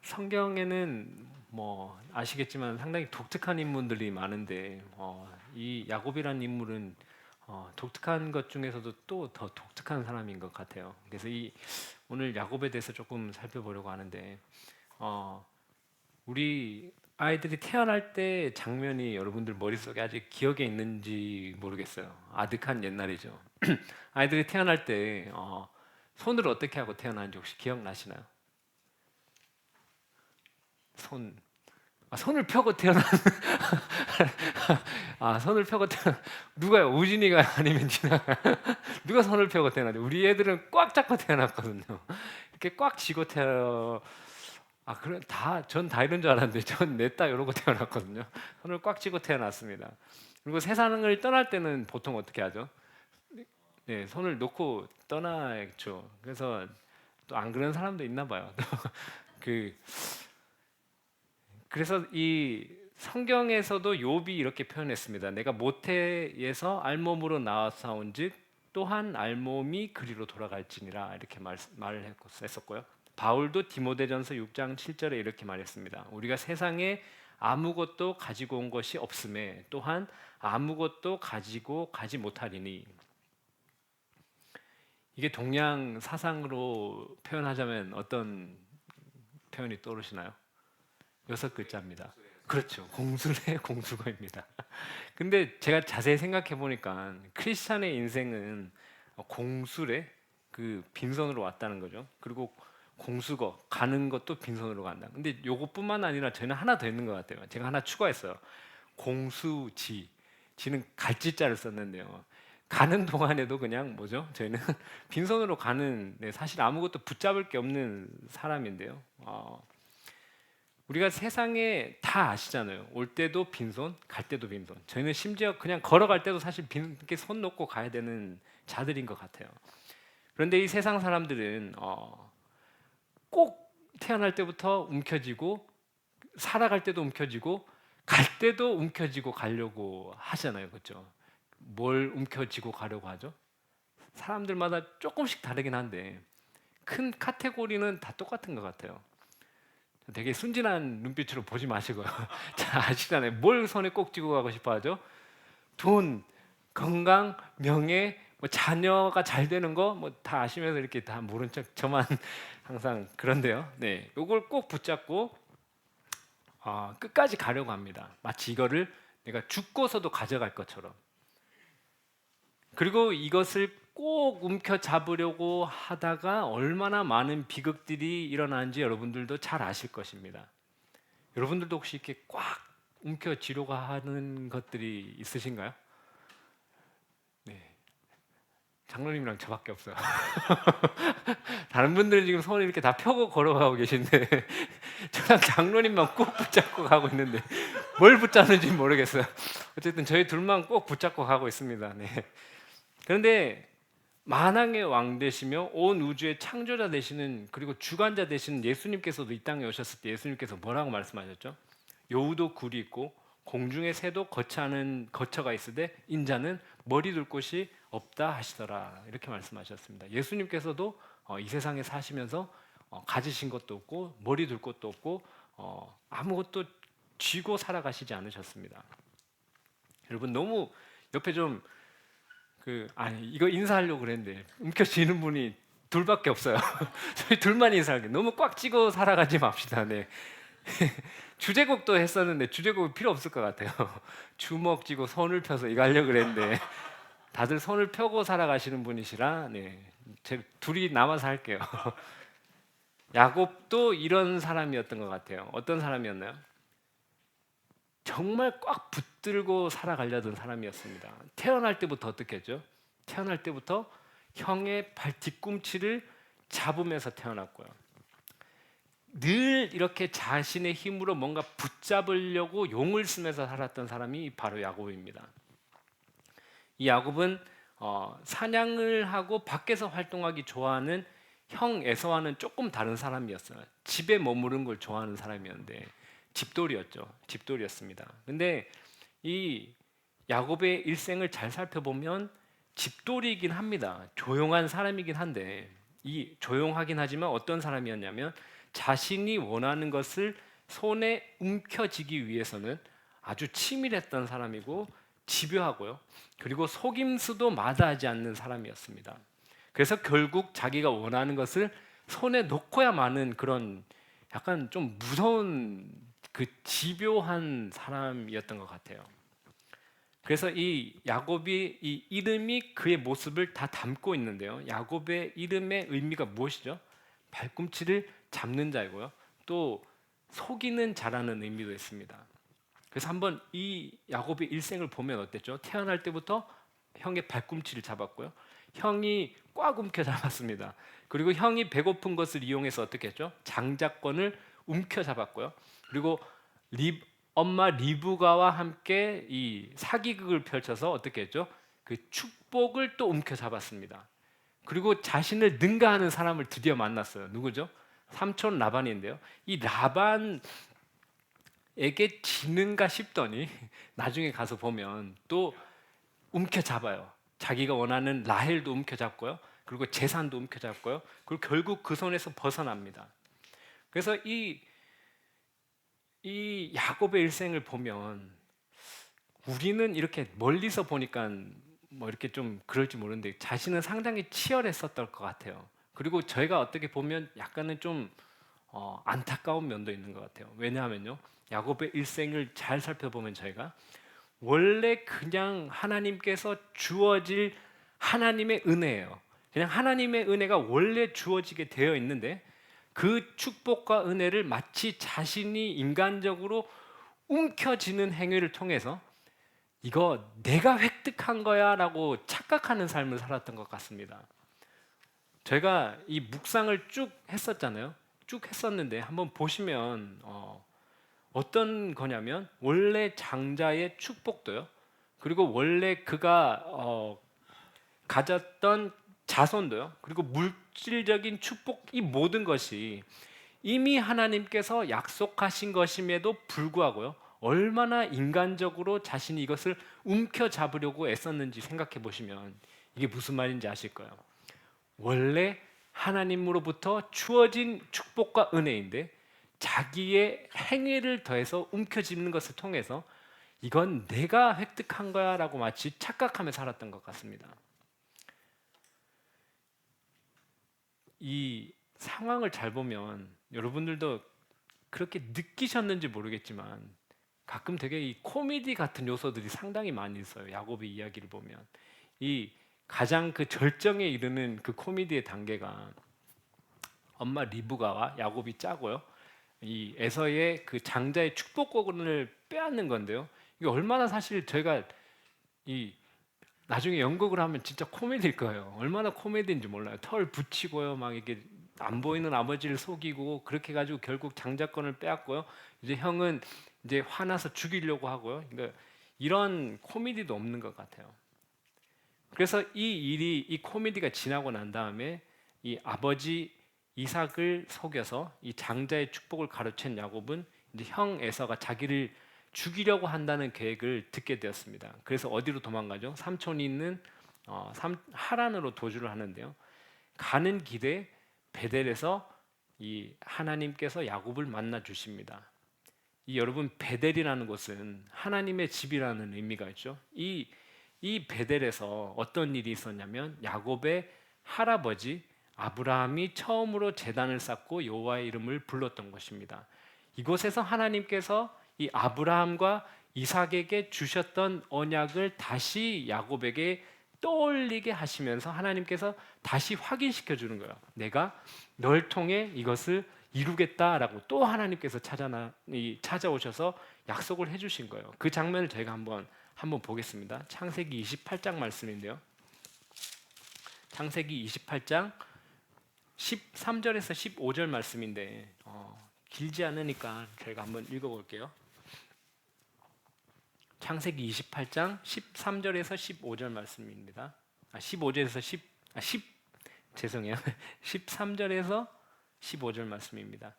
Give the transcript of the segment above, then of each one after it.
성경에는 뭐 아시겠지만 상당히 독특한 인물들이 많은데 이 야곱이라는 인물은 독특한 것 중에서도 또 더 독특한 사람인 것 같아요. 그래서 이 오늘 야곱에 대해서 조금 살펴보려고 하는데 어, 우리 아이들이 태어날 때 장면이 여러분들 머릿속에 아직 기억에 있는지 모르겠어요. 아득한 옛날이죠. 아이들이 태어날 때 손을 어떻게 하고 태어나는지 혹시 기억나시나요? 손 손을 펴고 태어난 손을 펴고 태어난 누가요? 우진이가 아니면 지나가 누가 손을 펴고 태어나죠? 우리 애들은 꽉 잡고 태어났거든요. 이렇게 꽉 쥐고 태어 그래 전 다 이런 줄 알았는데 전 냈다 이러고 태어났거든요. 손을 꽉 쥐고 태어났습니다. 그리고 세상을 떠날 때는 보통 어떻게 하죠? 네, 손을 놓고 떠나죠. 그래서 또 안 그런 사람도 있나 봐요. 그 그래서 이 성경에서도 욥이 이렇게 표현했습니다. 내가 모태에서 알몸으로 나왔사온즉 또한 알몸이 그리로 돌아갈지니라 이렇게 말했었고요. 바울도 디모데전서 6장 7절에 이렇게 말했습니다. 우리가 세상에 아무것도 가지고 온 것이 없음에 또한 아무것도 가지고 가지 못하리니. 이게 동양 사상으로 표현하자면 어떤 표현이 떠오르시나요? 6글자입니다. 그렇죠. 공술의 공수거입니다. 근데 제가 자세히 생각해 보니까 크리스찬의 인생은 공술의 그 빈손으로 왔다는 거죠. 그리고 공수거 가는 것도 빈손으로 간다. 근데 요것뿐만 아니라 저희는 하나 더 있는 것 같아요. 제가 하나 추가했어요. 공수지. 지는 갈지자를 썼는데요. 가는 동안에도 그냥 뭐죠? 저희는 빈손으로 가는 사실 아무것도 붙잡을 게 없는 사람인데요. 우리가 세상에 다 아시잖아요. 올 때도 빈손, 갈 때도 빈손. 저희는 심지어 그냥 걸어갈 때도 사실 빈게 손 놓고 가야 되는 자들인 것 같아요. 그런데 이 세상 사람들은 꼭 태어날 때부터 움켜쥐고 살아갈 때도 움켜쥐고 갈 때도 움켜쥐고 가려고 하잖아요, 그렇죠? 뭘 움켜쥐고 가려고 하죠? 사람들마다 조금씩 다르긴 한데 큰 카테고리는 다 똑같은 것 같아요. 되게 순진한 눈빛으로 보지 마시고요. 자, 아시잖아요. 뭘 손에 꼭 쥐고 가고 싶어 하죠? 돈, 건강, 명예, 뭐 자녀가 잘 되는 거 뭐 다 아시면서 이렇게 다 모른 척 저만 항상 그런데요. 네, 요걸 꼭 붙잡고 끝까지 가려고 합니다. 마치 이거를 내가 죽고서도 가져갈 것처럼. 그리고 이것을 꼭 움켜 잡으려고 하다가 얼마나 많은 비극들이 일어나는지 여러분들도 잘 아실 것입니다. 여러분들도 혹시 이렇게 꽉 움켜쥐려고 하는 것들이 있으신가요? 네, 장로님이랑 저밖에 없어요. 다른 분들은 지금 손을 이렇게 다 펴고 걸어가고 계신데 저랑 장로님만 꼭 붙잡고 가고 있는데 뭘 붙잡는지 모르겠어요. 어쨌든 저희 둘만 꼭 붙잡고 가고 있습니다. 네. 그런데 만왕의 왕 되시며 온 우주의 창조자 되시는 그리고 주관자 되시는 예수님께서도 이 땅에 오셨을 때 예수님께서 뭐라고 말씀하셨죠? 여우도 굴이 있고 공중의 새도 거처가 있으되 인자는 머리 둘 곳이 없다 하시더라 이렇게 말씀하셨습니다. 예수님께서도 이 세상에 사시면서 가지신 것도 없고 머리 둘 곳도 없고 아무것도 쥐고 살아가시지 않으셨습니다. 여러분 너무 옆에 좀 이거 인사하려고 그랬는데 움켜쥐는 분이 둘밖에 없어요. 저희 둘만 인사하게 너무 꽉 쥐고 살아가지 맙시다. 네. 주제곡도 했었는데 주제곡 필요 없을 것 같아요. 주먹 쥐고 손을 펴서 이거 하려고 그랬는데 다들 손을 펴고 살아가시는 분이시라 제 둘이 남아서 할게요. 야곱도 이런 사람이었던 것 같아요. 어떤 사람이었나요? 정말 꽉 붙들고 살아가려던 사람이었습니다. 태어날 때부터 어떻게 했죠? 태어날 때부터 형의 발 뒤꿈치를 잡으면서 태어났고요. 늘 이렇게 자신의 힘으로 뭔가 붙잡으려고 용을 쓰면서 살았던 사람이 바로 야곱입니다. 이 야곱은 사냥을 하고 밖에서 활동하기 좋아하는 형 에서와는 조금 다른 사람이었어요. 집에 머무른 걸 좋아하는 사람이었는데 집돌이였죠. 집돌이였습니다. 근데 이 야곱의 일생을 잘 살펴보면 집돌이이긴 합니다. 조용한 사람이긴 한데 이 조용하긴 하지만 어떤 사람이었냐면 자신이 원하는 것을 손에 움켜쥐기 위해서는 아주 치밀했던 사람이고 집요하고요. 그리고 속임수도 마다하지 않는 사람이었습니다. 그래서 결국 자기가 원하는 것을 손에 놓고야 마는 그런 약간 좀 무서운 그 집요한 사람이었던 것 같아요. 그래서 이 야곱이 이 이름이 그의 모습을 다 담고 있는데요. 야곱의 이름의 의미가 무엇이죠? 발꿈치를 잡는 자이고요. 또 속이는 자라는 의미도 있습니다. 그래서 한번 이 야곱의 일생을 보면 어땠죠? 태어날 때부터 형의 발꿈치를 잡았고요. 형이 꽉 움켜 잡았습니다. 그리고 형이 배고픈 것을 이용해서 어떻게 했죠? 장자권을 움켜 잡았고요. 그리고 엄마 리브가와 함께 이 사기극을 펼쳐서 어떻게 했죠? 그 축복을 또 움켜 잡았습니다. 그리고 자신을 능가하는 사람을 드디어 만났어요. 누구죠? 삼촌 라반인데요. 이 라반에게 지는가 싶더니 나중에 가서 보면 또 움켜잡아요. 자기가 원하는 라헬도 움켜잡고요. 그리고 재산도 움켜잡고요. 그리고 결국 그 손에서 벗어납니다. 그래서 이 야곱의 일생을 보면 우리는 이렇게 멀리서 보니까 뭐 이렇게 좀 그럴지 모르는데 자신은 상당히 치열했었던 것 같아요. 그리고 저희가 어떻게 보면 약간은 좀 안타까운 면도 있는 것 같아요. 왜냐하면요, 야곱의 일생을 잘 살펴보면 저희가 원래 그냥 하나님께서 주어질 하나님의 은혜예요. 그냥 하나님의 은혜가 원래 주어지게 되어 있는데 그 축복과 은혜를 마치 자신이 인간적으로 움켜쥐는 행위를 통해서 이거 내가 획득한 거야 라고 착각하는 삶을 살았던 것 같습니다. 제가 이 묵상을 쭉 했었잖아요. 쭉 했었는데 한번 보시면 어떤 거냐면 원래 장자의 축복도요. 그리고 원래 그가 가졌던 자손도요. 그리고 물질적인 축복, 이 모든 것이 이미 하나님께서 약속하신 것임에도 불구하고요. 얼마나 인간적으로 자신이 이것을 움켜잡으려고 애썼는지 생각해 보시면 이게 무슨 말인지 아실 거예요. 원래 하나님으로부터 주어진 축복과 은혜인데 자기의 행위를 더해서 움켜쥐는 것을 통해서 이건 내가 획득한 거야 라고 마치 착각하며 살았던 것 같습니다. 이 상황을 잘 보면 여러분들도 그렇게 느끼셨는지 모르겠지만 가끔 되게 이 코미디 같은 요소들이 상당히 많이 있어요. 야곱의 이야기를 보면 이 가장 그 절정에 이르는 그 코미디의 단계가 엄마 리브가와 야곱이 짜고요. 이 에서의 그 장자의 축복권을 빼앗는 건데요. 이게 얼마나 사실 저희가 이 나중에 연극을 하면 진짜 코미디일 거예요. 얼마나 코미디인지 몰라요. 털 붙이고요, 막 이게 안 보이는 아버지를 속이고 그렇게 해가지고 결국 장자권을 빼앗고요. 이제 형은 이제 화나서 죽이려고 하고요. 그러니까 이런 코미디도 없는 것 같아요. 그래서 이 코미디가 지나고 난 다음에 이 아버지 이삭을 속여서 이 장자의 축복을 가로챈 야곱은 이제 형 에서가 자기를 죽이려고 한다는 계획을 듣게 되었습니다. 그래서 어디로 도망가죠? 삼촌이 있는 하란으로 도주를 하는데요. 가는 길에 베델에서 이 하나님께서 야곱을 만나 주십니다. 이 여러분 베델이라는 곳은 하나님의 집이라는 의미가 있죠. 이 베델에서 어떤 일이 있었냐면 야곱의 할아버지 아브라함이 처음으로 제단을 쌓고 여호와의 이름을 불렀던 것입니다. 이곳에서 하나님께서 이 아브라함과 이삭에게 주셨던 언약을 다시 야곱에게 떠올리게 하시면서 하나님께서 다시 확인시켜 주는 거예요. 내가 널 통해 이것을 이루겠다라고 또 하나님께서 찾아오셔서 약속을 해주신 거예요. 그 장면을 저희가 한번 보겠습니다. 창세기 28장 말씀인데요. 창세기 28장 13절에서 15절 말씀인데 길지 않으니까 저희가 한번 읽어볼게요. 창세기 28장 13절에서 15절 말씀입니다. 15절에서 13절에서 15절 말씀입니다.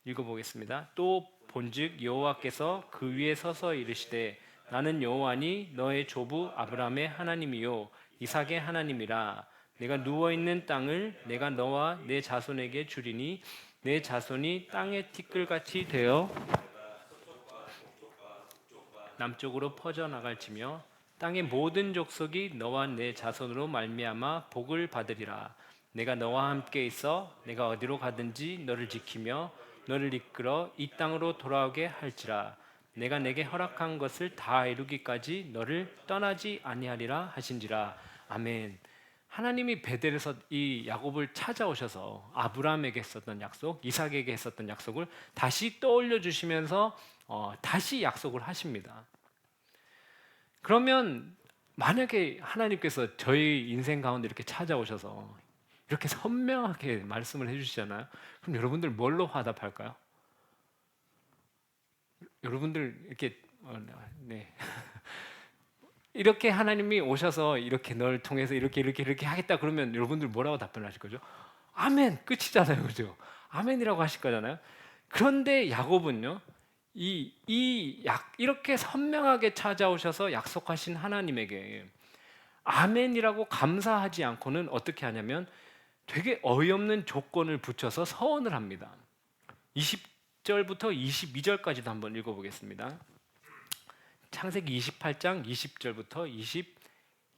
읽어보겠습니다. 또 본즉 여호와께서 그 위에 서서 이르시되 나는 여호와니 너의 조부 아브라함의 하나님이요 이삭의 하나님이라. 내가 누워 있는 땅을 내가 너와 내 자손에게 주리니 내 자손이 땅의 티끌같이 되어 남쪽으로 퍼져 나갈지며 땅의 모든 족속이 너와 내 자손으로 말미암아 복을 받으리라. 내가 너와 함께 있어 내가 어디로 가든지 너를 지키며 너를 이끌어 이 땅으로 돌아오게 할지라. 내가 내게 허락한 것을 다 이루기까지 너를 떠나지 아니하리라 하신지라. 아멘. 하나님이 베델에서 이 야곱을 찾아오셔서 아브라함에게 했었던 약속, 이삭에게 했었던 약속을 다시 떠올려 주시면서 다시 약속을 하십니다. 그러면 만약에 하나님께서 저희 인생 가운데 이렇게 찾아오셔서 이렇게 선명하게 말씀을 해주시잖아요. 그럼 여러분들 뭘로 화답할까요? 여러분들 이렇게 네. 이렇게 하나님이 오셔서 이렇게 널 통해서 이렇게 하겠다 그러면 여러분들 뭐라고 답변하실 거죠? 아멘 끝이잖아요, 그죠? 아멘이라고 하실 거잖아요. 그런데 야곱은요, 이렇게 선명하게 찾아오셔서 약속하신 하나님에게 아멘이라고 감사하지 않고는 어떻게 하냐면 되게 어이없는 조건을 붙여서 서원을 합니다. 20절부터 22절까지도 한번 읽어보겠습니다. 창세기 28장 20절부터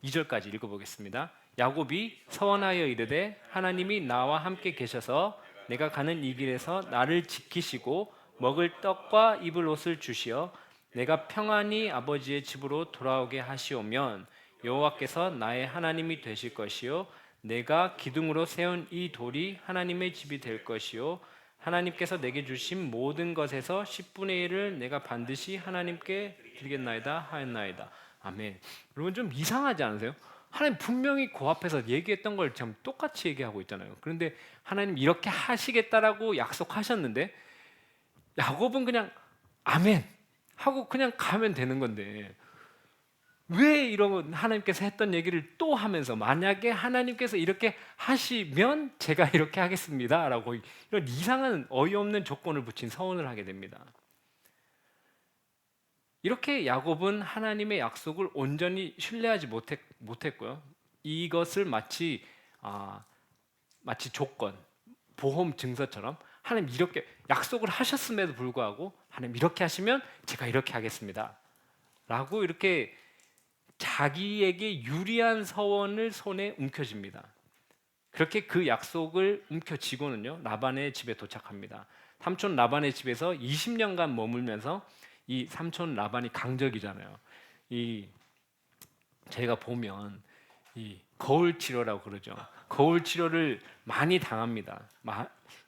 22절까지 읽어보겠습니다. 야곱이 서원하여 이르되 하나님이 나와 함께 계셔서 내가 가는 이 길에서 나를 지키시고 먹을 떡과 입을 옷을 주시어 내가 평안히 아버지의 집으로 돌아오게 하시오면 여호와께서 나의 하나님이 되실 것이요 내가 기둥으로 세운 이 돌이 하나님의 집이 될 것이요 하나님께서 내게 주신 모든 것에서 10분의 1을 내가 반드시 하나님께 드리겠나이다 하였나이다. 아멘. 여러분 좀 이상하지 않으세요? 하나님 분명히 그 앞에서 얘기했던 걸 지금 똑같이 얘기하고 있잖아요. 그런데 하나님 이렇게 하시겠다라고 약속하셨는데 야곱은 그냥 아멘 하고 그냥 가면 되는 건데 왜 이런 하나님께서 했던 얘기를 또 하면서 만약에 하나님께서 이렇게 하시면 제가 이렇게 하겠습니다 라고 이런 이상한 어이없는 조건을 붙인 서원을 하게 됩니다. 이렇게 야곱은 하나님의 약속을 온전히 신뢰하지 못했고요. 이것을 마치 조건, 보험 증서처럼 하나님 이렇게 약속을 하셨음에도 불구하고 하나님 이렇게 하시면 제가 이렇게 하겠습니다 라고 이렇게 자기에게 유리한 서원을 손에 움켜쥡니다. 그렇게 그 약속을 움켜쥐고는요 라반의 집에 도착합니다. 삼촌 라반의 집에서 20년간 머물면서 이 삼촌 라반이 강적이잖아요. 제가 보면 이 거울 치료라고 그러죠. 거울 치료를 많이 당합니다.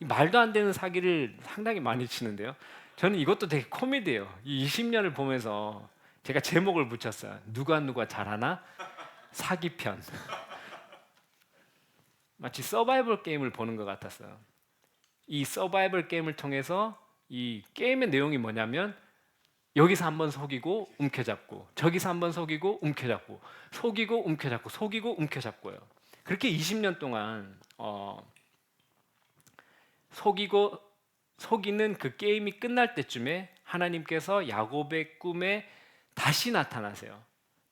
말도 안 되는 사기를 상당히 많이 치는데요. 저는 이것도 되게 코미디예요. 이 20년을 보면서 제가 제목을 붙였어요. 누가 잘하나? 사기편. 마치 서바이벌 게임을 보는 것 같았어요. 이 서바이벌 게임을 통해서 이 게임의 내용이 뭐냐면 여기서 한번 속이고 움켜잡고 저기서 한번 속이고 움켜잡고 속이고 움켜잡고 속이고 움켜잡고요. 그렇게 20년 동안 속이는 그 게임이 끝날 때쯤에 하나님께서 야곱의 꿈에 다시 나타나세요.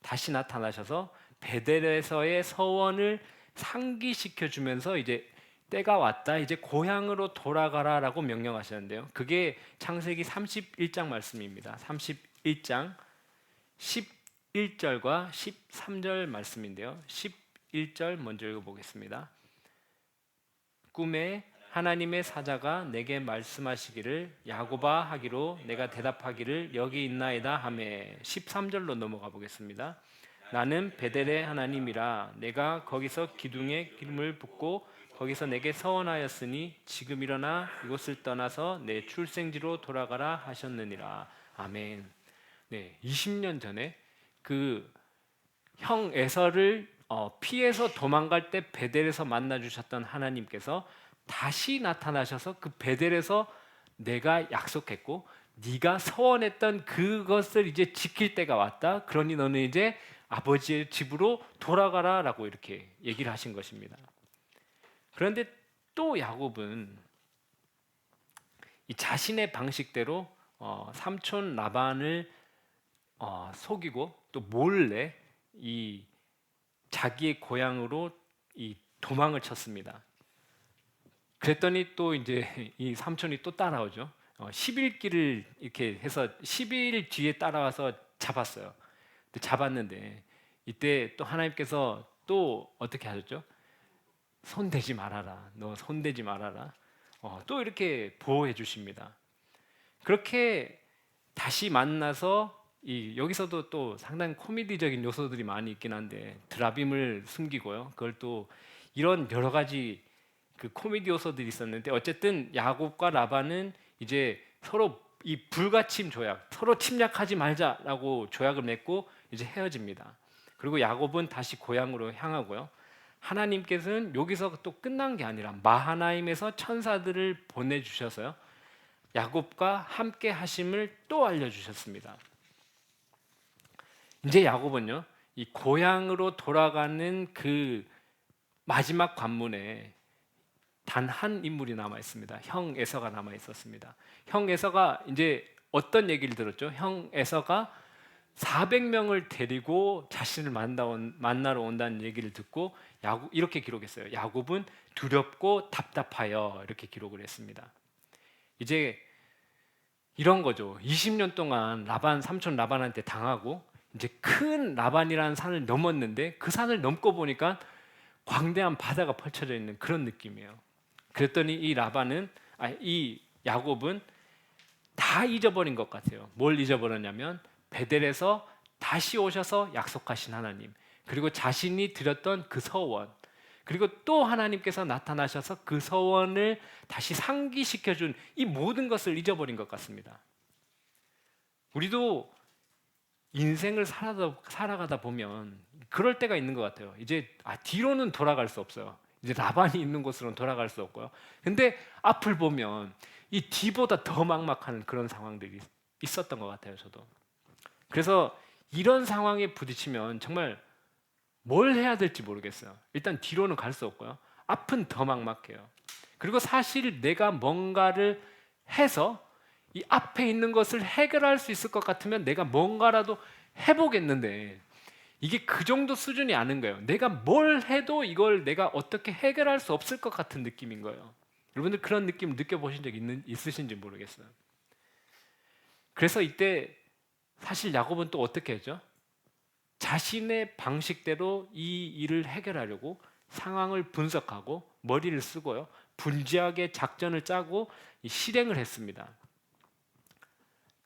다시 나타나셔서 베델에서의 서원을 상기시켜 주면서 이제 때가 왔다. 이제 고향으로 돌아가라라고 명령하셨는데요. 그게 창세기 31장 말씀입니다. 31장 11절과 13절 말씀인데요. 11절 먼저 읽어보겠습니다. 꿈에 하나님의 사자가 내게 말씀하시기를 야곱아 하기로 내가 대답하기를 여기 있나이다 하매 13절로 넘어가 보겠습니다. 나는 베델의 하나님이라 내가 거기서 기둥에 기름을 붓고 거기서 내게 서원하였으니 지금 일어나 이곳을 떠나서 내 출생지로 돌아가라 하셨느니라. 아멘. 네, 20년 전에 그 형 에서를 피해서 도망갈 때 베델에서 만나 주셨던 하나님께서 다시 나타나셔서 그 베델에서 내가 약속했고 네가 서원했던 그것을 이제 지킬 때가 왔다. 그러니 너는 이제 아버지의 집으로 돌아가라라고 이렇게 얘기를 하신 것입니다. 그런데 또 야곱은 이 자신의 방식대로 삼촌 라반을 속이고 또 몰래 이 자기의 고향으로 이 도망을 쳤습니다. 그랬더니 또 이제 이 삼촌이 또 따라오죠. 10일 이렇게 해서 10일 뒤에 따라와서 잡았어요. 근데 잡았는데 이때 또 하나님께서 또 어떻게 하셨죠? 손대지 말아라. 너 손대지 말아라. 또 이렇게 보호해 주십니다. 그렇게 다시 만나서 여기서도 또 상당히 코미디적인 요소들이 많이 있긴 한데 드라빔을 숨기고요. 그걸 또 이런 여러 가지 그 코미디 요소들이 있었는데 어쨌든 야곱과 라반은 이제 서로 이 불가침 조약, 서로 침략하지 말자라고 조약을 맺고 이제 헤어집니다. 그리고 야곱은 다시 고향으로 향하고요. 하나님께서는 여기서 또 끝난 게 아니라 마하나임에서 천사들을 보내주셔서요. 야곱과 함께 하심을 또 알려주셨습니다. 이제 야곱은요, 이 고향으로 돌아가는 그 마지막 관문에 단 한 인물이 남아 있습니다. 형 에서가 남아 있었습니다. 형 에서가 이제 어떤 얘기를 들었죠? 형 에서가 400명을 데리고 자신을 만나러 온다는 얘기를 듣고 이렇게 기록했어요. 야곱은 두렵고 답답하여 이렇게 기록을 했습니다. 이제 이런 거죠. 20년 동안 삼촌 라반한테 당하고 이제 큰 라반이라는 산을 넘었는데 그 산을 넘고 보니까 광대한 바다가 펼쳐져 있는 그런 느낌이에요. 그랬더니 이 야곱은 다 잊어버린 것 같아요. 뭘 잊어버렸냐면 베델에서 다시 오셔서 약속하신 하나님, 그리고 자신이 드렸던 그 서원, 그리고 또 하나님께서 나타나셔서 그 서원을 다시 상기시켜준 이 모든 것을 잊어버린 것 같습니다. 우리도 인생을 살아가다 보면 그럴 때가 있는 것 같아요. 이제 뒤로는 돌아갈 수 없어요. 이제 라반이 있는 곳으로는 돌아갈 수 없고요. 근데 앞을 보면 이 뒤보다 더 막막한 그런 상황들이 있었던 것 같아요. 저도. 그래서 이런 상황에 부딪히면 정말 뭘 해야 될지 모르겠어요. 일단 뒤로는 갈 수 없고요. 앞은 더 막막해요. 그리고 사실 내가 뭔가를 해서 이 앞에 있는 것을 해결할 수 있을 것 같으면 내가 뭔가라도 해보겠는데 이게 그 정도 수준이 아닌 거예요. 내가 뭘 해도 이걸 내가 어떻게 해결할 수 없을 것 같은 느낌인 거예요. 여러분들 그런 느낌 느껴보신 적 있으신지 모르겠어요. 그래서 이때 사실 야곱은 또 어떻게 했죠? 자신의 방식대로 이 일을 해결하려고 상황을 분석하고 머리를 쓰고요. 분주하게 작전을 짜고 실행을 했습니다.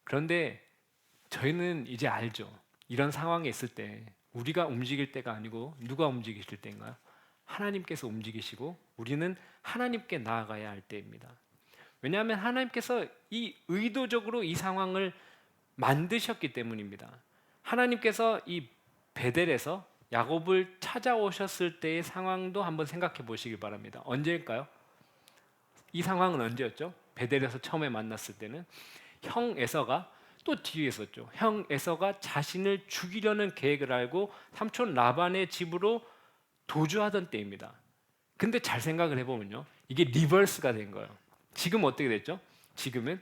그런데 저희는 이제 알죠. 이런 상황에 있을 때 우리가 움직일 때가 아니고 누가 움직이실 때인가요? 하나님께서 움직이시고 우리는 하나님께 나아가야 할 때입니다. 왜냐하면 하나님께서 의도적으로 이 상황을 만드셨기 때문입니다. 하나님께서 이 베델에서 야곱을 찾아오셨을 때의 상황도 한번 생각해 보시기 바랍니다. 언제일까요? 이 상황은 언제였죠? 베델에서 처음에 만났을 때는 형 에서가 또 뒤에 있었죠. 형 에서가 자신을 죽이려는 계획을 알고 삼촌 라반의 집으로 도주하던 때입니다. 근데 잘 생각을 해보면요, 이게 리버스가 된 거예요. 지금 어떻게 됐죠? 지금은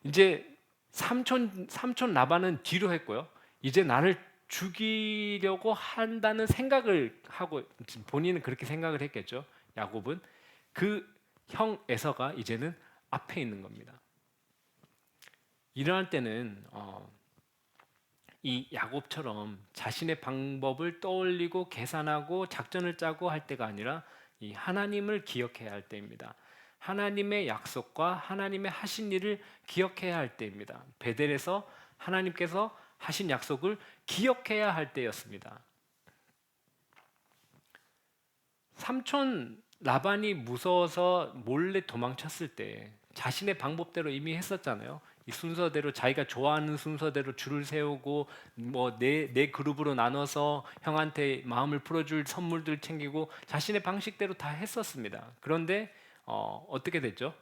이제 삼촌 라반은 뒤로 했고요. 이제 나를 죽이려고 한다는 생각을 하고 본인은 그렇게 생각을 했겠죠. 야곱은 그 형 에서가 이제는 앞에 있는 겁니다. 일어날 때는 이 야곱처럼 자신의 방법을 떠올리고 계산하고 작전을 짜고 할 때가 아니라 이 하나님을 기억해야 할 때입니다. 하나님의 약속과 하나님의 하신 일을 기억해야 할 때입니다. 베델에서 하나님께서 하신 약속을 기억해야 할 때였습니다. 삼촌 라반이 무서워서 몰래 도망쳤을 때 자신의 방법대로 이미 했었잖아요. 이 순서대로 자기가 좋아하는 순서대로 줄을 세우고 뭐 내 그룹으로 나눠서 형한테 마음을 풀어줄 선물들 챙기고 자신의 방식대로 다 했었습니다. 그런데 어떻게 됐죠?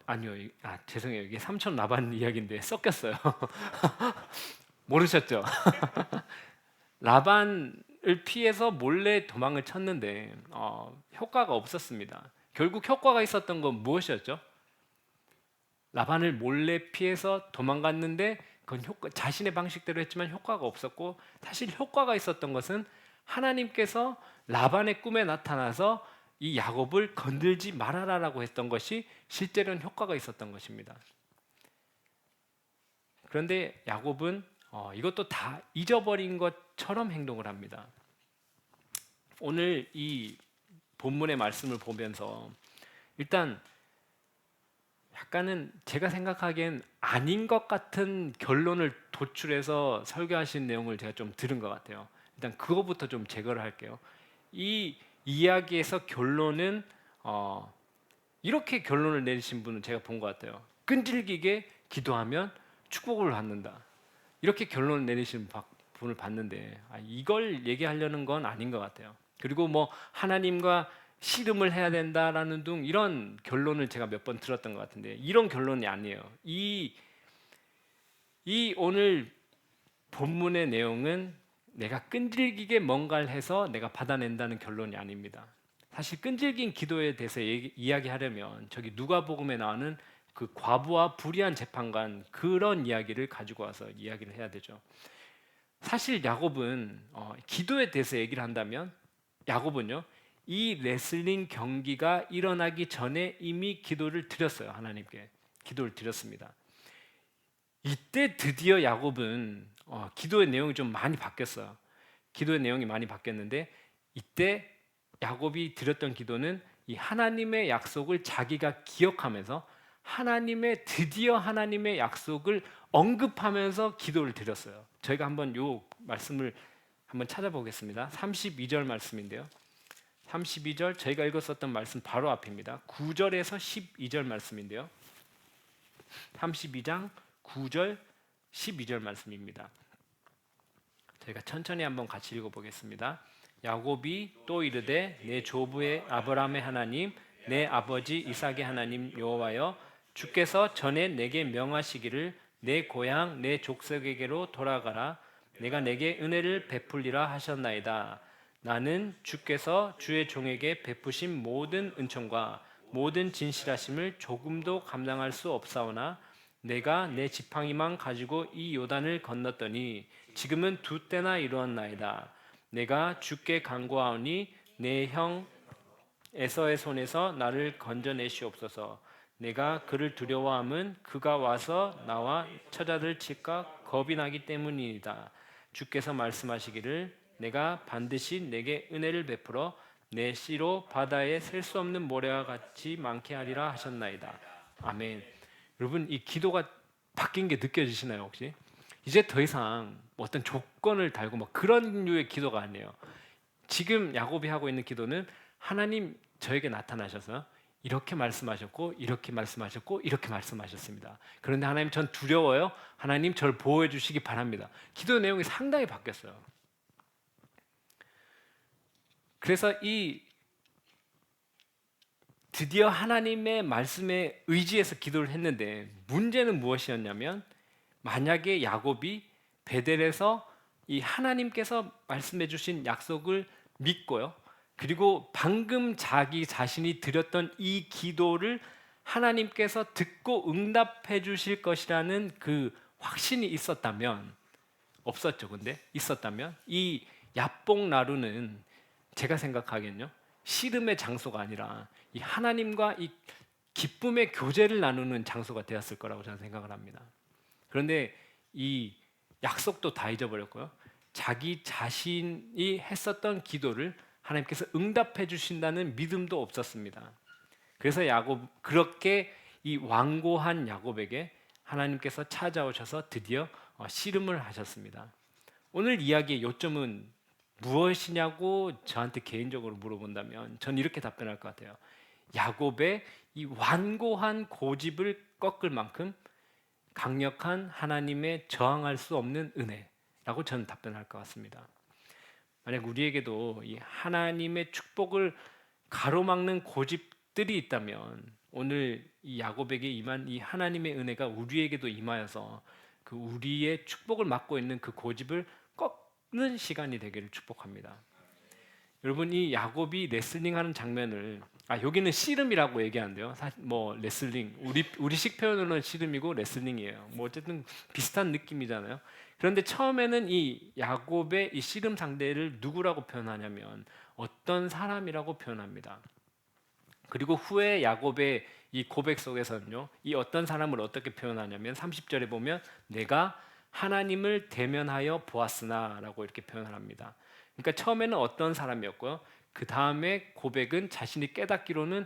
아니요. 죄송해요. 이게 삼촌 라반 이야기인데 섞였어요. 모르셨죠? 라반을 피해서 몰래 도망을 쳤는데 효과가 없었습니다. 결국 효과가 있었던 건 무엇이었죠? 라반을 몰래 피해서 도망갔는데 그건 자신의 방식대로 했지만 효과가 없었고, 사실 효과가 있었던 것은 하나님께서 라반의 꿈에 나타나서 이 야곱을 건들지 말아라라고 했던 것이 실제로는 효과가 있었던 것입니다. 그런데 야곱은 이것도 다 잊어버린 것처럼 행동을 합니다. 오늘 이 본문의 말씀을 보면서 일단 약간은 제가 생각하기엔 아닌 것 같은 결론을 도출해서 설교하신 내용을 제가 좀 들은 것 같아요. 일단 그거부터 좀 제거를 할게요. 이 이야기에서 결론은 이렇게 결론을 내리신 분은 제가 본 것 같아요. 끈질기게 기도하면 축복을 받는다. 이렇게 결론을 내리신 분을 봤는데 이걸 얘기하려는 건 아닌 것 같아요. 그리고 뭐 하나님과 씨름을 해야 된다라는 등 이런 결론을 제가 몇 번 들었던 것 같은데 이런 결론이 아니에요. 이 오늘 본문의 내용은 내가 끈질기게 뭔가를 해서 내가 받아낸다는 결론이 아닙니다. 사실 끈질긴 기도에 대해서 이야기하려면 저기 누가복음에 나오는 그 과부와 불의한 재판관 그런 이야기를 가지고 와서 이야기를 해야 되죠. 사실 야곱은 기도에 대해서 얘기를 한다면 야곱은요 이 레슬링 경기가 일어나기 전에 이미 기도를 드렸어요. 하나님께 기도를 드렸습니다. 이때 드디어 야곱은 기도의 내용이 좀 많이 바뀌었어요. 기도의 내용이 많이 바뀌었는데 이때 야곱이 드렸던 기도는 이 하나님의 약속을 자기가 기억하면서 드디어 하나님의 약속을 언급하면서 기도를 드렸어요. 저희가 한번 요 말씀을 한번 찾아보겠습니다. 32절 말씀인데요. 32절 저희가 읽었었던 말씀 바로 앞입니다. 9절에서 12절 말씀인데요. 32장 9절 12절 말씀입니다. 저희가 천천히 한번 같이 읽어보겠습니다. 야곱이 또 이르되 내 조부의 아브라함의 하나님 내 아버지 이삭의 하나님 여호와여 주께서 전에 내게 명하시기를 내 고향 내 족속에게로 돌아가라 내가 내게 은혜를 베풀리라 하셨나이다. 나는 주께서 주의 종에게 베푸신 모든 은총과 모든 진실하심을 조금도 감당할 수 없사오나 내가 내 지팡이만 가지고 이 요단을 건넜더니 지금은 두 때나 이루었나이다. 내가 주께 간구하오니 내 형 에서의 손에서 나를 건져내시옵소서. 내가 그를 두려워함은 그가 와서 나와 처자들 칠까 겁이 나기 때문이다. 주께서 말씀하시기를 내가 반드시 내게 은혜를 베풀어 내 씨로 바다에 셀 수 없는 모래와 같이 많게 하리라 하셨나이다. 아멘. 여러분 이 기도가 바뀐 게 느껴지시나요 혹시? 이제 더 이상 어떤 조건을 달고 뭐 그런 류의 기도가 아니에요. 지금 야곱이 하고 있는 기도는 하나님 저에게 나타나셔서 이렇게 말씀하셨고 이렇게 말씀하셨고 이렇게 말씀하셨습니다. 그런데 하나님 전 두려워요. 하나님 저를 보호해 주시기 바랍니다. 기도 내용이 상당히 바뀌었어요. 그래서 이 드디어 하나님의 말씀에 의지해서 기도를 했는데 문제는 무엇이었냐면 만약에 야곱이 베델에서 이 하나님께서 말씀해 주신 약속을 믿고요. 그리고 방금 자기 자신이 드렸던 이 기도를 하나님께서 듣고 응답해 주실 것이라는 그 확신이 있었다면 없었죠. 근데 있었다면 이 야복 나루는 제가 생각하기엔요. 씨름의 장소가 아니라 이 하나님과 이 기쁨의 교제를 나누는 장소가 되었을 거라고 저는 생각을 합니다. 그런데 이 약속도 다 잊어버렸고요. 자기 자신이 했었던 기도를 하나님께서 응답해 주신다는 믿음도 없었습니다. 그래서 야곱 그렇게 이 완고한 야곱에게 하나님께서 찾아오셔서 드디어 씨름을 하셨습니다. 오늘 이야기의 요점은 무엇이냐고 저한테 개인적으로 물어본다면 전 이렇게 답변할 것 같아요. 야곱의 이 완고한 고집을 꺾을 만큼 강력한 하나님의 저항할 수 없는 은혜라고 저는 답변할 것 같습니다. 만약 우리에게도 이 하나님의 축복을 가로막는 고집들이 있다면 오늘 이 야곱에게 임한 이 하나님의 은혜가 우리에게도 임하여서 그 우리의 축복을 막고 있는 그 고집을 꺾는 시간이 되기를 축복합니다. 여러분 이 야곱이 레슬링하는 장면을 여기는 씨름이라고 얘기하는데요. 사실 뭐 레슬링 우리식 표현으로는 씨름이고 레슬링이에요. 뭐 어쨌든 비슷한 느낌이잖아요. 그런데 처음에는 이 야곱의 이 씨름 상대를 누구라고 표현하냐면 어떤 사람이라고 표현합니다. 그리고 후에 야곱의 이 고백 속에서는요, 이 어떤 사람을 어떻게 표현하냐면 30절에 보면 내가 하나님을 대면하여 보았으나라고 이렇게 표현을 합니다. 그러니까 처음에는 어떤 사람이었고요. 그 다음에 고백은 자신이 깨닫기로는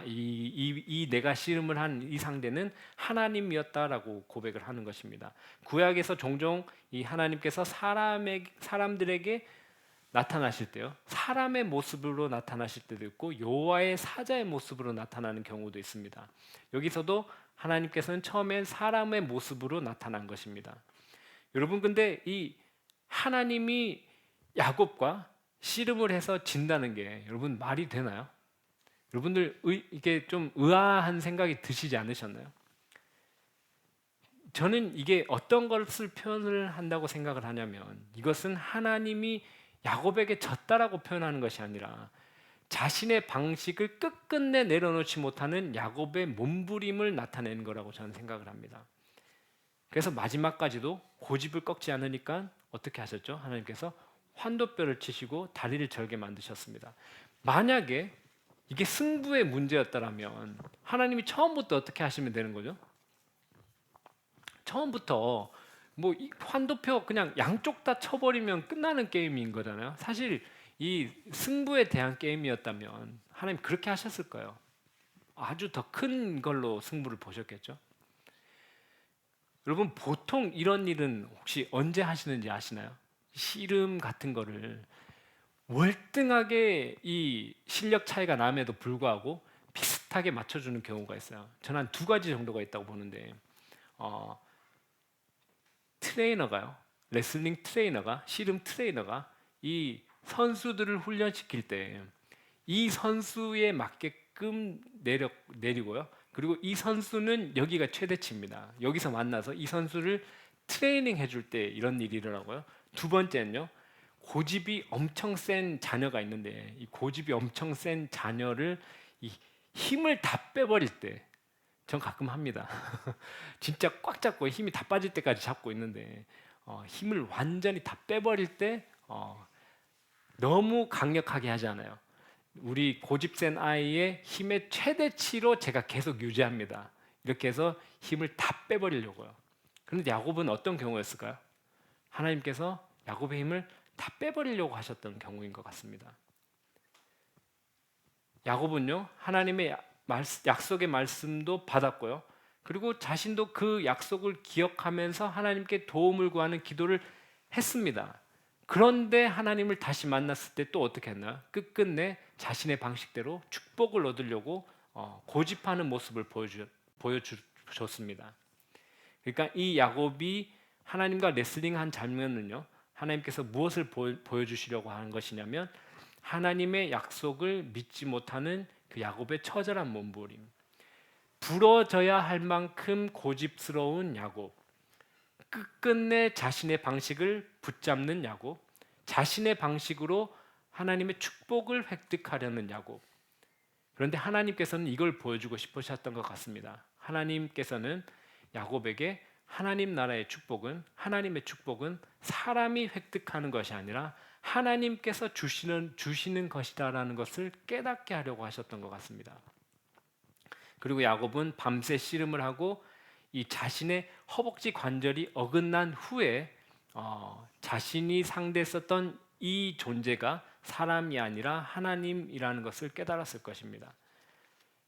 이 내가 씨름을 한 이 상대는 하나님이었다라고 고백을 하는 것입니다. 구약에서 종종 이 하나님께서 사람들에게 나타나실 때요, 사람의 모습으로 나타나실 때도 있고 여호와의 사자의 모습으로 나타나는 경우도 있습니다. 여기서도 하나님께서는 처음엔 사람의 모습으로 나타난 것입니다. 여러분 근데 이 하나님이 야곱과 씨름을 해서 진다는 게 여러분 말이 되나요? 여러분들 이게 좀 의아한 생각이 드시지 않으셨나요? 저는 이게 어떤 것을 표현을 한다고 생각을 하냐면 이것은 하나님이 야곱에게 졌다라고 표현하는 것이 아니라 자신의 방식을 끝끝내 내려놓지 못하는 야곱의 몸부림을 나타내는 거라고 저는 생각을 합니다. 그래서 마지막까지도 고집을 꺾지 않으니까 어떻게 하셨죠? 하나님께서 환도뼈를 치시고 다리를 절게 만드셨습니다. 만약에 이게 승부의 문제였다면 하나님이 처음부터 어떻게 하시면 되는 거죠? 처음부터 뭐 환도표 그냥 양쪽 다 쳐버리면 끝나는 게임인 거잖아요. 사실 이 승부에 대한 게임이었다면 하나님 그렇게 하셨을 거예요. 아주 더 큰 걸로 승부를 보셨겠죠. 여러분 보통 이런 일은 혹시 언제 하시는지 아시나요? 씨름 같은 거를 월등하게 이 실력 차이가 남에도 불구하고 비슷하게 맞춰주는 경우가 있어요. 저는 한 두 가지 정도가 있다고 보는데 트레이너가요, 레슬링 트레이너가, 씨름 트레이너가 이 선수들을 훈련시킬 때 이 선수에 맞게끔 내리고요. 그리고 이 선수는 여기가 최대치입니다. 여기서 만나서 이 선수를 트레이닝 해줄 때 이런 일이 일어나고요. 두 번째는요, 고집이 엄청 센 자녀가 있는데 이 고집이 엄청 센 자녀를 이 힘을 다 빼버릴 때, 전 가끔 합니다. 진짜 꽉 잡고 힘이 다 빠질 때까지 잡고 있는데 힘을 완전히 다 빼버릴 때 너무 강력하게 하지 않아요. 우리 고집센 아이의 힘의 최대치로 제가 계속 유지합니다. 이렇게 해서 힘을 다 빼버리려고요. 그런데 야곱은 어떤 경우였을까요? 하나님께서 야곱의 힘을 다 빼버리려고 하셨던 경우인 것 같습니다. 야곱은요, 하나님의 약속의 말씀도 받았고요. 그리고 자신도 그 약속을 기억하면서 하나님께 도움을 구하는 기도를 했습니다. 그런데 하나님을 다시 만났을 때 또 어떻게 했나요? 끝끝내 자신의 방식대로 축복을 얻으려고 고집하는 모습을 보여주셨습니다. 그러니까 이 야곱이 하나님과 레슬링한 장면은요, 하나님께서 무엇을 보여주시려고 하는 것이냐면 하나님의 약속을 믿지 못하는 그 야곱의 처절한 몸부림, 부러져야 할 만큼 고집스러운 야곱, 끝끝내 자신의 방식을 붙잡는 야곱, 자신의 방식으로 하나님의 축복을 획득하려는 야곱. 그런데 하나님께서는 이걸 보여주고 싶으셨던 것 같습니다. 하나님께서는 야곱에게 하나님 나라의 축복은, 하나님의 축복은 사람이 획득하는 것이 아니라 하나님께서 주시는 것이다라는 것을 깨닫게 하려고 하셨던 것 같습니다. 그리고 야곱은 밤새 씨름을 하고 이 자신의 허벅지 관절이 어긋난 후에 자신이 상대했었던 이 존재가 사람이 아니라 하나님이라는 것을 깨달았을 것입니다.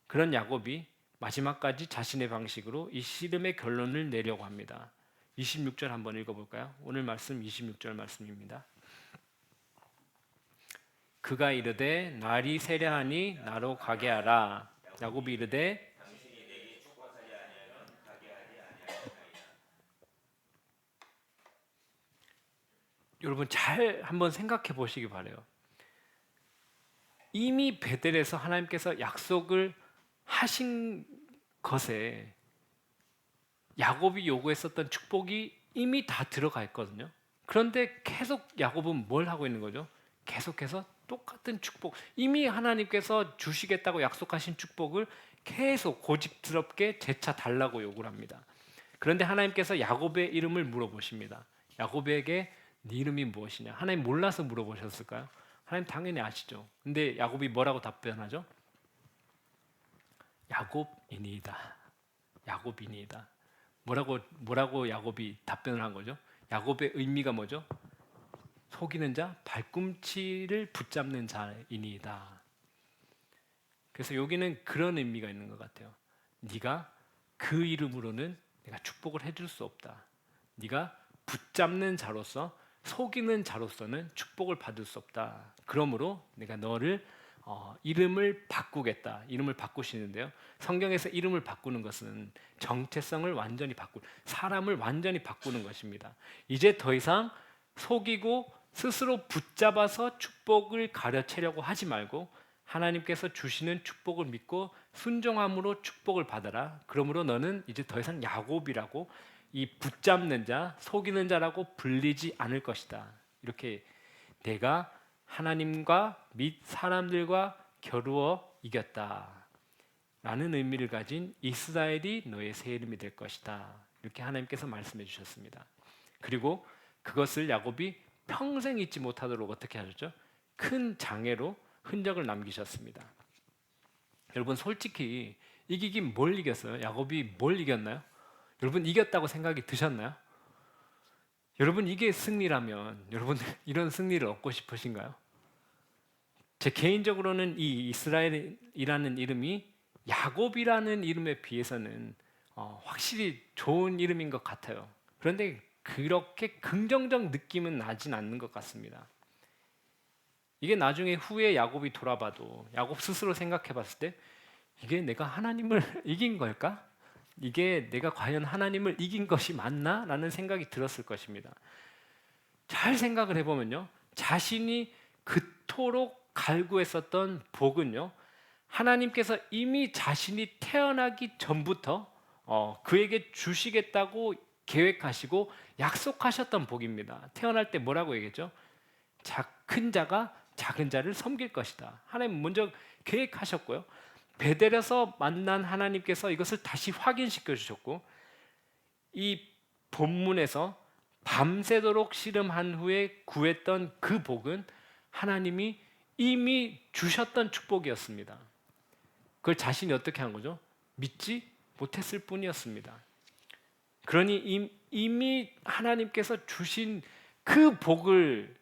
그런 야곱이 마지막까지 자신의 방식으로 이 씨름의 결론을 내려고 합니다. 26절 한번 읽어볼까요? 오늘 말씀 26절 말씀입니다. 그가 이르되 날이 세려하니 나로 가게 하라. 야곱이 이르되 여러분 잘 한번 생각해 보시기 바라요. 이미 베델에서 하나님께서 약속을 하신 것에 야곱이 요구했었던 축복이 이미 다 들어가 있거든요. 그런데 계속 야곱은 뭘 하고 있는 거죠? 계속해서 똑같은 축복, 이미 하나님께서 주시겠다고 약속하신 축복을 계속 고집스럽게 재차 달라고 요구를 합니다. 그런데 하나님께서 야곱의 이름을 물어보십니다. 야곱에게 네 이름이 무엇이냐? 하나님 몰라서 물어보셨을까요? 하나님 당연히 아시죠. 근데 야곱이 뭐라고 답변하죠? 야곱이니이다. 야곱이니이다. 뭐라고 야곱이 답변을 한 거죠? 야곱의 의미가 뭐죠? 속이는 자, 발꿈치를 붙잡는 자이니이다. 그래서 여기는 그런 의미가 있는 것 같아요. 네가 그 이름으로는 내가 축복을 해줄 수 없다. 네가 붙잡는 자로서, 속이는 자로서는 축복을 받을 수 없다. 그러므로 내가 너를 이름을 바꾸겠다. 이름을 바꾸시는데요. 성경에서 이름을 바꾸는 것은 정체성을 완전히 사람을 완전히 바꾸는 것입니다. 이제 더 이상 속이고 스스로 붙잡아서 축복을 가르치려고 하지 말고 하나님께서 주시는 축복을 믿고 순종함으로 축복을 받아라. 그러므로 너는 이제 더 이상 야곱이라고, 이 붙잡는 자, 속이는 자라고 불리지 않을 것이다. 이렇게 내가 하나님과 및 사람들과 겨루어 이겼다 라는 의미를 가진 이스라엘이 너의 새 이름이 될 것이다. 이렇게 하나님께서 말씀해 주셨습니다. 그리고 그것을 야곱이 평생 잊지 못하도록 어떻게 하셨죠? 큰 장애로 흔적을 남기셨습니다. 여러분, 솔직히 이기긴 뭘 이겼어요? 야곱이 뭘 이겼나요? 여러분, 이겼다고 생각이 드셨나요? 여러분, 이게 승리라면 여러분 이런 승리를 얻고 싶으신가요? 제 개인적으로는 이 이스라엘이라는 이름이 야곱이라는 이름에 비해서는 확실히 좋은 이름인 것 같아요. 그런데 그렇게 긍정적 느낌은 나진 않는 것 같습니다. 이게 나중에 후에 야곱이 돌아봐도 야곱 스스로 생각해 봤을 때 이게 내가 하나님을 이긴 걸까? 이게 내가 과연 하나님을 이긴 것이 맞나? 라는 생각이 들었을 것입니다. 잘 생각을 해보면요, 자신이 그토록 갈구했었던 복은요, 하나님께서 이미 자신이 태어나기 전부터 그에게 주시겠다고 계획하시고 약속하셨던 복입니다. 태어날 때 뭐라고 얘기했죠? 큰 자가 작은 자를 섬길 것이다. 하나님 먼저 계획하셨고요. 베델에서 만난 하나님께서 이것을 다시 확인시켜 주셨고, 이 본문에서 밤새도록 씨름한 후에 구했던 그 복은 하나님이 이미 주셨던 축복이었습니다. 그걸 자신이 어떻게 한 거죠? 믿지 못했을 뿐이었습니다. 그러니 이미 하나님께서 주신 그 복을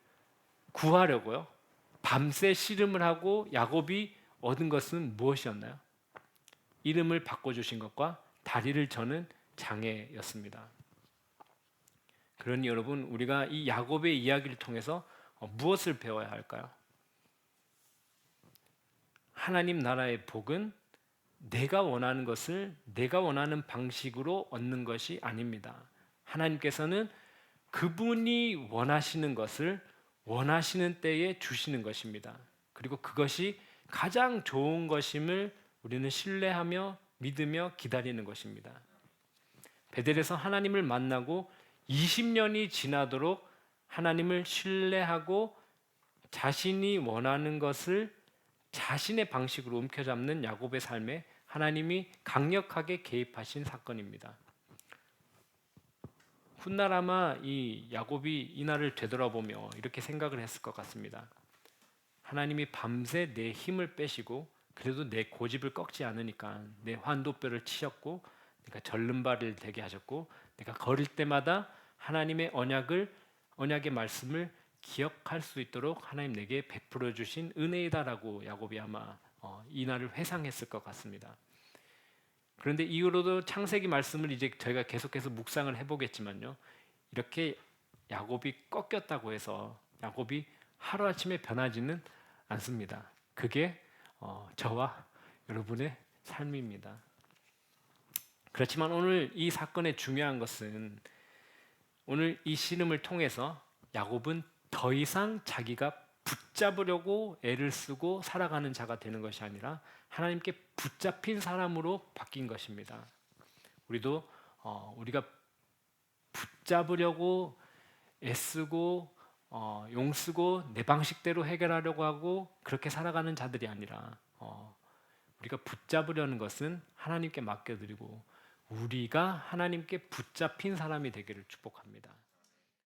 구하려고요, 밤새 씨름을 하고 야곱이 얻은 것은 무엇이었나요? 이름을 바꿔주신 것과 다리를 저는 장애였습니다. 그러니 여러분, 우리가 이 야곱의 이야기를 통해서 무엇을 배워야 할까요? 하나님 나라의 복은 내가 원하는 것을 내가 원하는 방식으로 얻는 것이 아닙니다. 하나님께서는 그분이 원하시는 것을 원하시는 때에 주시는 것입니다. 그리고 그것이 가장 좋은 것임을 우리는 신뢰하며 믿으며 기다리는 것입니다. 베델에서 하나님을 만나고 20년이 지나도록 하나님을 신뢰하고 자신이 원하는 것을 자신의 방식으로 움켜잡는 야곱의 삶에 하나님이 강력하게 개입하신 사건입니다. 훗날 아마 이 야곱이 이 날을 되돌아보며 이렇게 생각을 했을 것 같습니다. 하나님이 밤새 내 힘을 빼시고 그래도 내 고집을 꺾지 않으니까 내 환도뼈를 치셨고 내가 절름발을 되게 하셨고 내가 걸을 때마다 하나님의 언약의 말씀을 기억할 수 있도록 하나님 내게 베풀어 주신 은혜이다라고 야곱이 아마 이 날을 회상했을 것 같습니다. 그런데 이후로도 창세기 말씀을 이제 저희가 계속해서 묵상을 해보겠지만요, 이렇게 야곱이 꺾였다고 해서 야곱이 하루아침에 변하지는 않습니다. 그게 저와 여러분의 삶입니다. 그렇지만 오늘 이 사건의 중요한 것은 오늘 이 씨름을 통해서 야곱은 더 이상 자기가 붙잡으려고 애를 쓰고 살아가는 자가 되는 것이 아니라 하나님께 붙잡힌 사람으로 바뀐 것입니다. 우리도 우리가 붙잡으려고 애쓰고 용 쓰고 내 방식대로 해결하려고 하고 그렇게 살아가는 자들이 아니라 우리가 붙잡으려는 것은 하나님께 맡겨드리고 우리가 하나님께 붙잡힌 사람이 되기를 축복합니다.